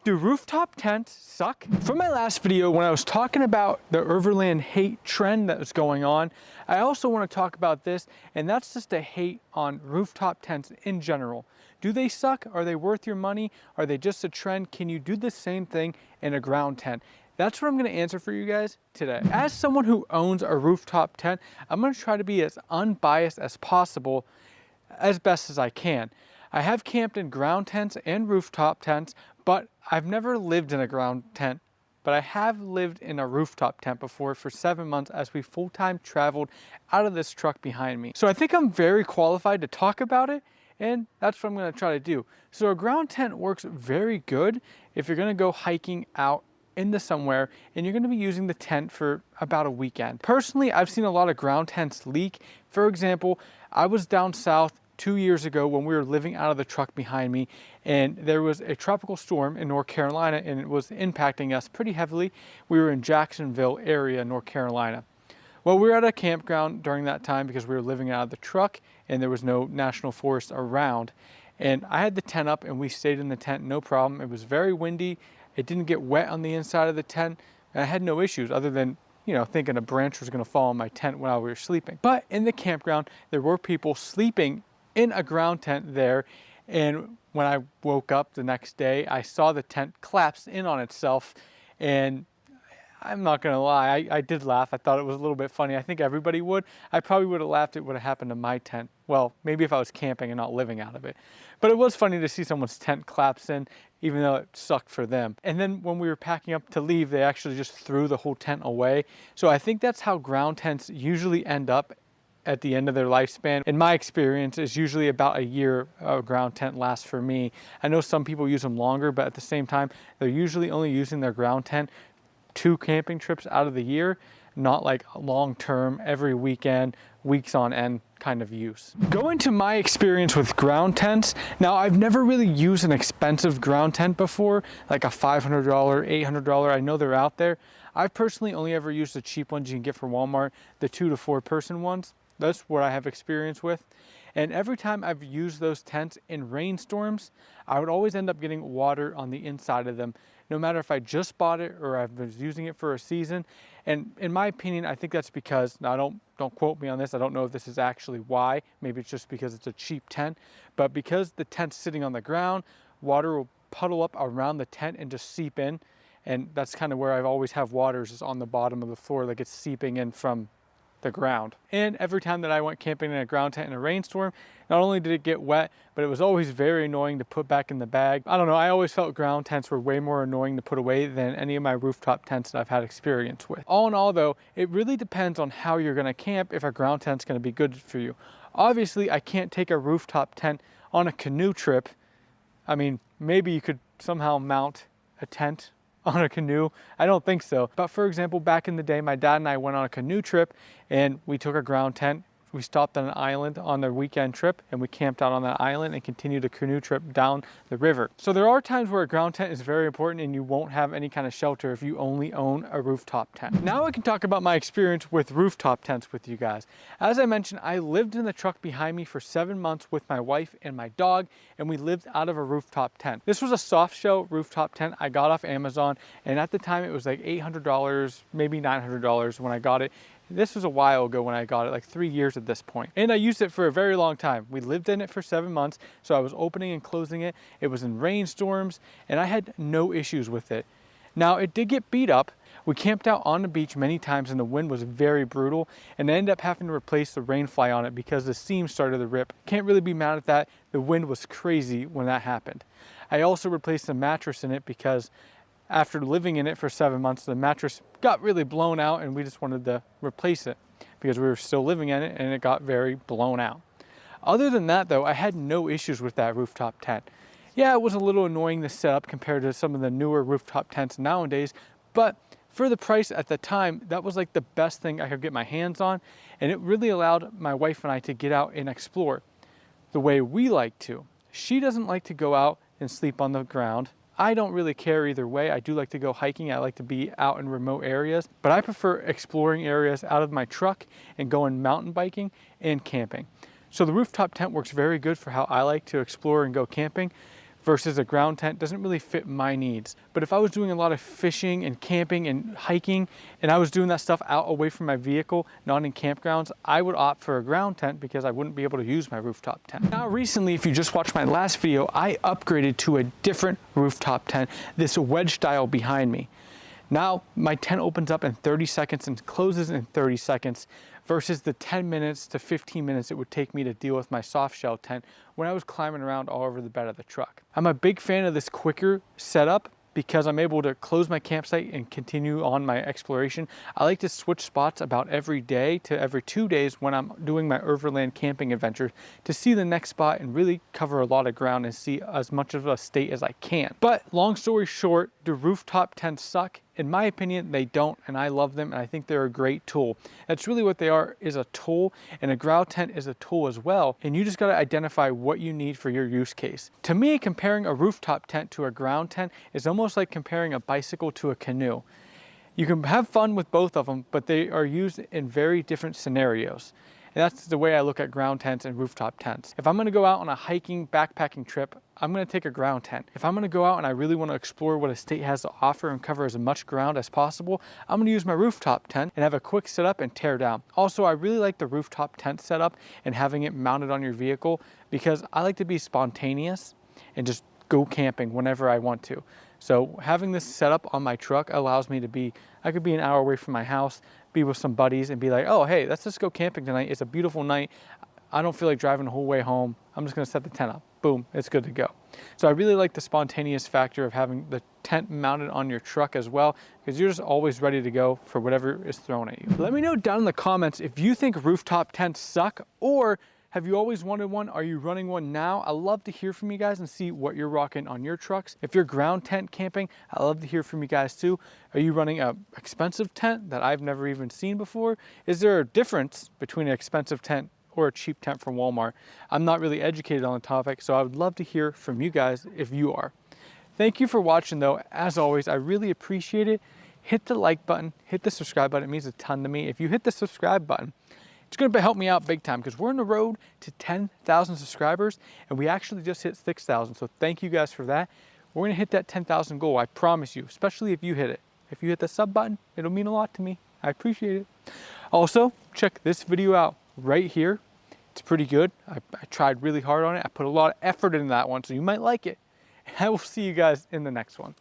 Do rooftop tents suck? From my last video, when I was talking about the overland hate trend that was going on, I also want to talk about this, and that's just a hate on rooftop tents in general. Do they suck? Are they worth your money? Are they just a trend? Can you do the same thing in a ground tent? That's what I'm going to answer for you guys today. As someone who owns a rooftop tent, I'm going to try to be as unbiased as possible, as best as I can. I have camped in ground tents and rooftop tents, but I've never lived in a ground tent, but I have lived in a rooftop tent before for 7 months as we full-time traveled out of this truck behind me. So I think I'm very qualified to talk about it, and that's what I'm going to try to do. So a ground tent works very good if you're going to go hiking out into somewhere and you're going to be using the tent for about a weekend. Personally, I've seen a lot of ground tents leak. For example, I was down south 2 years ago when we were living out of the truck behind me, and there was a tropical storm in North Carolina and it was impacting us pretty heavily. We were in Jacksonville area, North Carolina. Well, we were at a campground during that time because we were living out of the truck and there was no national forest around. And I had the tent up and we stayed in the tent, no problem. It was very windy. It didn't get wet on the inside of the tent. And I had no issues other than, you know, thinking a branch was going to fall on my tent while we were sleeping. But in the campground, there were people sleeping in a ground tent there, and when I woke up the next day, I saw the tent collapse in on itself, and I'm not gonna lie, I did laugh. I thought it was a little bit funny. I think everybody would. I probably would have laughed at what happened to my tent. Well, maybe if I was camping and not living out of it. But it was funny to see someone's tent collapse in, even though it sucked for them. And then when we were packing up to leave, they actually just threw the whole tent away. So I think that's how ground tents usually end up at the end of their lifespan. In my experience, is usually about a year a ground tent lasts for me. I know some people use them longer, but at the same time, they're usually only using their ground tent 2 camping trips out of the year, not like long-term, every weekend, weeks on end kind of use. Going to my experience with ground tents, now I've never really used an expensive ground tent before, like a $500, $800, I know they're out there. I've personally only ever used the cheap ones you can get from Walmart, the 2 to 4 person ones. That's what I have experience with. And every time I've used those tents in rainstorms, I would always end up getting water on the inside of them, no matter if I just bought it or I was using it for a season. And in my opinion, I think that's because, now don't quote me on this, I don't know if this is actually why, maybe it's just because it's a cheap tent, but because the tent's sitting on the ground, water will puddle up around the tent and just seep in. And that's kind of where I always have water, is on the bottom of the floor, like it's seeping in from the ground. And every time that I went camping in a ground tent in a rainstorm, not only did it get wet, but it was always very annoying to put back in the bag. I don't know, I always felt ground tents were way more annoying to put away than any of my rooftop tents that I've had experience with. All in all though, it really depends on how you're gonna camp if a ground tent's gonna be good for you. Obviously, I can't take a rooftop tent on a canoe trip. I mean, maybe you could somehow mount a tent on a canoe. I don't think so. But for example, back in the day, my dad and I went on a canoe trip and we took a ground tent. We stopped on an island on the weekend trip and we camped out on that island and continued a canoe trip down the river. So there are times where a ground tent is very important and you won't have any kind of shelter if you only own a rooftop tent. Now I can talk about my experience with rooftop tents with you guys. As I mentioned, I lived in the truck behind me for 7 months with my wife and my dog, and we lived out of a rooftop tent. This was a soft shell rooftop tent I got off Amazon, and at the time it was like $800, maybe $900 when I got it. This was a while ago when I got it, like 3 years at this point. And I used it for a very long time. We lived in it for 7 months, so I was opening and closing it. It was in rainstorms, and I had no issues with it. Now, it did get beat up. We camped out on the beach many times, and the wind was very brutal, and I ended up having to replace the rain fly on it because the seams started to rip. Can't really be mad at that. The wind was crazy when that happened. I also replaced the mattress in it because after living in it for 7 months, the mattress got really blown out and we just wanted to replace it because we were still living in it and it got very blown out. Other than that though, I had no issues with that rooftop tent. Yeah, it was a little annoying to set up compared to some of the newer rooftop tents nowadays, but for the price at the time, that was like the best thing I could get my hands on, and it really allowed my wife and I to get out and explore the way we like to. She doesn't like to go out and sleep on the ground. I don't really care either way. I do like to go hiking. I like to be out in remote areas, but I prefer exploring areas out of my truck and going mountain biking and camping. So the rooftop tent works very good for how I like to explore and go camping. versus a ground tent doesn't really fit my needs. But if I was doing a lot of fishing and camping and hiking, and I was doing that stuff out away from my vehicle, not in campgrounds, I would opt for a ground tent because I wouldn't be able to use my rooftop tent. Now recently, if you just watched my last video, I upgraded to a different rooftop tent, this wedge style behind me. Now my tent opens up in 30 seconds and closes in 30 seconds versus the 10 minutes to 15 minutes it would take me to deal with my soft shell tent when I was climbing around all over the bed of the truck. I'm a big fan of this quicker setup because I'm able to close my campsite and continue on my exploration. I like to switch spots about every day to every 2 days when I'm doing my overland camping adventures to see the next spot and really cover a lot of ground and see as much of a state as I can. But long story short, do rooftop tents suck? In my opinion, they don't, and I love them, and I think they're a great tool. That's really what they are, is a tool, and a ground tent is a tool as well, and you just gotta identify what you need for your use case. To me, comparing a rooftop tent to a ground tent is almost like comparing a bicycle to a canoe. You can have fun with both of them, but they are used in very different scenarios. And that's the way I look at ground tents and rooftop tents. If I'm gonna go out on a hiking, backpacking trip, I'm gonna take a ground tent. If I'm gonna go out and I really wanna explore what a state has to offer and cover as much ground as possible, I'm gonna use my rooftop tent and have a quick setup and tear down. Also, I really like the rooftop tent setup and having it mounted on your vehicle because I like to be spontaneous and just go camping whenever I want to. So having this setup on my truck allows me to be, I could be an hour away from my house, be with some buddies and be like, oh, hey, let's just go camping tonight. It's a beautiful night. I don't feel like driving the whole way home. I'm just gonna set the tent up. Boom, it's good to go. So I really like the spontaneous factor of having the tent mounted on your truck as well, because you're just always ready to go for whatever is thrown at you. Let me know down in the comments if you think rooftop tents suck, or have you always wanted one? Are you running one now? I love to hear from you guys and see what you're rocking on your trucks. If you're ground tent camping, I love to hear from you guys too. Are you running an expensive tent that I've never even seen before? Is there a difference between an expensive tent or a cheap tent from Walmart? I'm not really educated on the topic, so I would love to hear from you guys if you are. Thank you for watching though. As always, I really appreciate it. Hit the like button, hit the subscribe button. It means a ton to me. If you hit the subscribe button, it's going to help me out big time because we're on the road to 10,000 subscribers and we actually just hit 6,000. So thank you guys for that. We're going to hit that 10,000 goal. I promise you, especially if you hit it. If you hit the sub button, it'll mean a lot to me. I appreciate it. Also, check this video out right here. It's pretty good. I tried really hard on it. I put a lot of effort into that one, so you might like it. And I will see you guys in the next one.